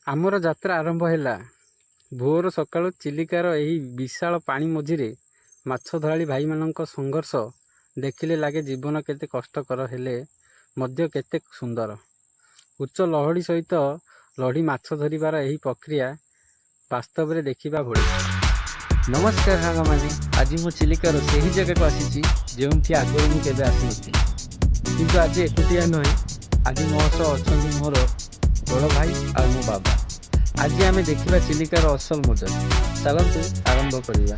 ଆମର ଯାତ୍ରା ଆରମ୍ଭ ହେଲା। ଭୋର ସକାଳୁ ଚିଲିକାର ଏହି ବିଶାଳ ପାଣି ମଝିରେ ମାଛ ଧରାଳି ଭାଇମାନଙ୍କ ସଂଘର୍ଷ ଦେଖିଲେ ଲାଗେ ଜୀବନ କେତେ କଷ୍ଟକର ହେଲେ ମଧ୍ୟ କେତେ ସୁନ୍ଦର। ଉଚ୍ଚ ଲହଡ଼ି ସହିତ ଲଢ଼ି ମାଛ ଧରିବାର ଏହି ପ୍ରକ୍ରିୟା ବାସ୍ତବରେ ଦେଖିବା ଭଳି। ନମସ୍କାର ସାଙ୍ଗମାନେ, ଆଜି ମୁଁ ଚିଲିକାର ସେହି ଜାଗାକୁ ଆସିଛି ଯେଉଁଠି ଆଗରୁ ମୁଁ କେବେ ଆସିନଥିଲି। କିନ୍ତୁ ଆଜି ଏକୁଟିଆ ନୁହେଁ, ଆଜି ମୋ ସହ ଅଛନ୍ତି ମୋର ବଡ଼ ଭାଇ ଆଉ ମୋ ବାବା। ଆଜି ଆମେ ଦେଖିବା ଚିଲିକାର ଅସଲ ମଜା। ଚାଲନ୍ତୁ ଆରମ୍ଭ କରିବା।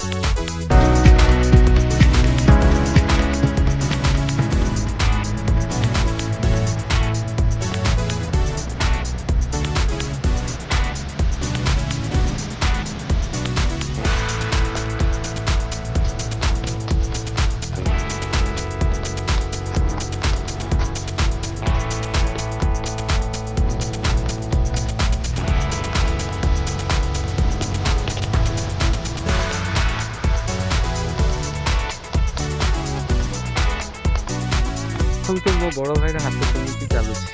ଦେଖନ୍ତୁ ମୋ ବଡ଼ ଭାଇର ହାତ କେମିତି ଚାଲୁଛି।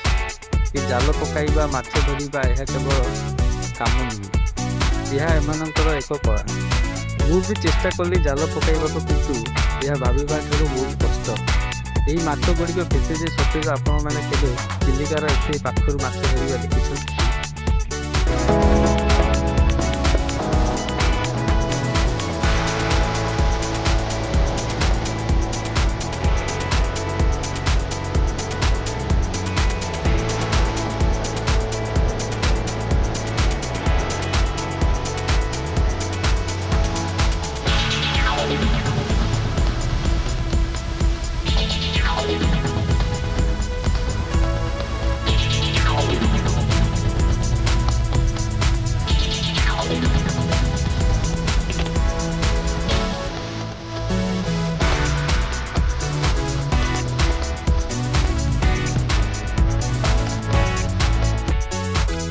ଏ ଜାଲ ପକାଇବା, ମାଛ ଧରିବା ଏହା କେବଳ କାମ ନୁହେଁ, ଏହା ଏମାନଙ୍କର ଏକ କଳା। ମୁଁ ବି ଚେଷ୍ଟା କଲି ଜାଲ ପକାଇବାକୁ, କିନ୍ତୁ ଏହା ଭାବିବା ଠାରୁ ବହୁତ କଷ୍ଟ। ଏହି ମାଛ ଗୁଡ଼ିକ କେତେ ଯେ ସତେଜ। ଆପଣମାନେ କେବେ ଚିଲିକାର ଏତେ ପାଖରୁ ମାଛ ଧରିବା ଦେଖିଛନ୍ତି?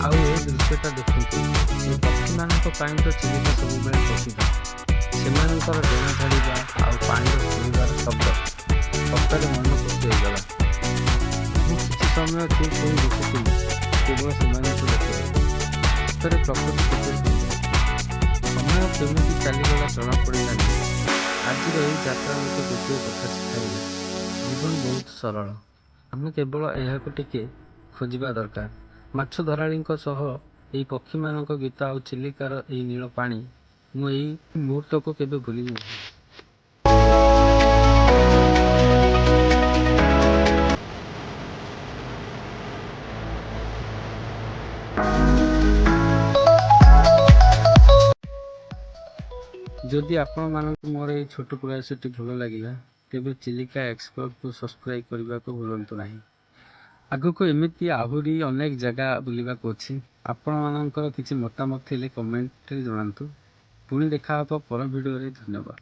ଆଉ ଏ ଦୃଶ୍ୟଟା ଦେଖନ୍ତୁ, ଏ ପକ୍ଷୀମାନଙ୍କ ପାଇଁ ତ ଚିଲିକା ସବୁବେଳେ ପ୍ରସିଦ୍ଧ। ସେମାନଙ୍କର ଡେଣା ଧରିବା ଆଉ ପାଣିର ଶୁଣିବାର ଶବ୍ଦ ସତରେ ମନ ଖୁସି ହୋଇଗଲା। ମୁଁ କିଛି ସମୟ ଚୁପ୍ ହୋଇ ବସିଥିଲି, କେବଳ ସେମାନଙ୍କୁ ଦେଖିବାକୁ। ସତରେ ପ୍ରକୃତି କେତେ ସୁନ୍ଦର। ସମୟ କେମିତି ଚାଲିଗଲା ଜଣାପଡ଼ିଲାନି। ଆଜିର ଏହି ଯାତ୍ରା ମୋତେ ଗୋଟିଏ କଥା ଶିଖାଇଲା, ଜୀବନ ବହୁତ ସରଳ। ଆମେ କେବଳ ଏହାକୁ ଟିକେ ଖୋଜିବା ଦରକାର। ମାଛ ଧରାଳିଙ୍କ ସହ ଏହି ପକ୍ଷୀମାନଙ୍କ ଗୀତ ଆଉ ଚିଲିକାର ଏହି ନୀଳ ପାଣି, ମୁଁ ଏହି ମୁହୂର୍ତ୍ତକୁ କେବେ ଭୁଲିବି ନାହିଁ। ଯଦି ଆପଣମାନଙ୍କୁ ମୋର ଏହି ଛୋଟ ପ୍ରୟାସଟି ଭଲ ଲାଗିଲା, ତେବେ ଚିଲିକା ଏକ୍ସପ୍ଲୋରକୁ ସବସ୍କ୍ରାଇବ୍ କରିବାକୁ ଭୁଲନ୍ତୁ ନାହିଁ। ଆଗକୁ ଏମିତି ଆହୁରି ଅନେକ ଜାଗା ବୁଲିବାକୁ ଅଛି। ଆପଣମାନଙ୍କର କିଛି ମତାମତ ଥିଲେ କମେଣ୍ଟରେ ଜଣାନ୍ତୁ। ପୁଣି ଦେଖା ହେବ ପର ଭିଡ଼ିଓରେ। ଧନ୍ୟବାଦ।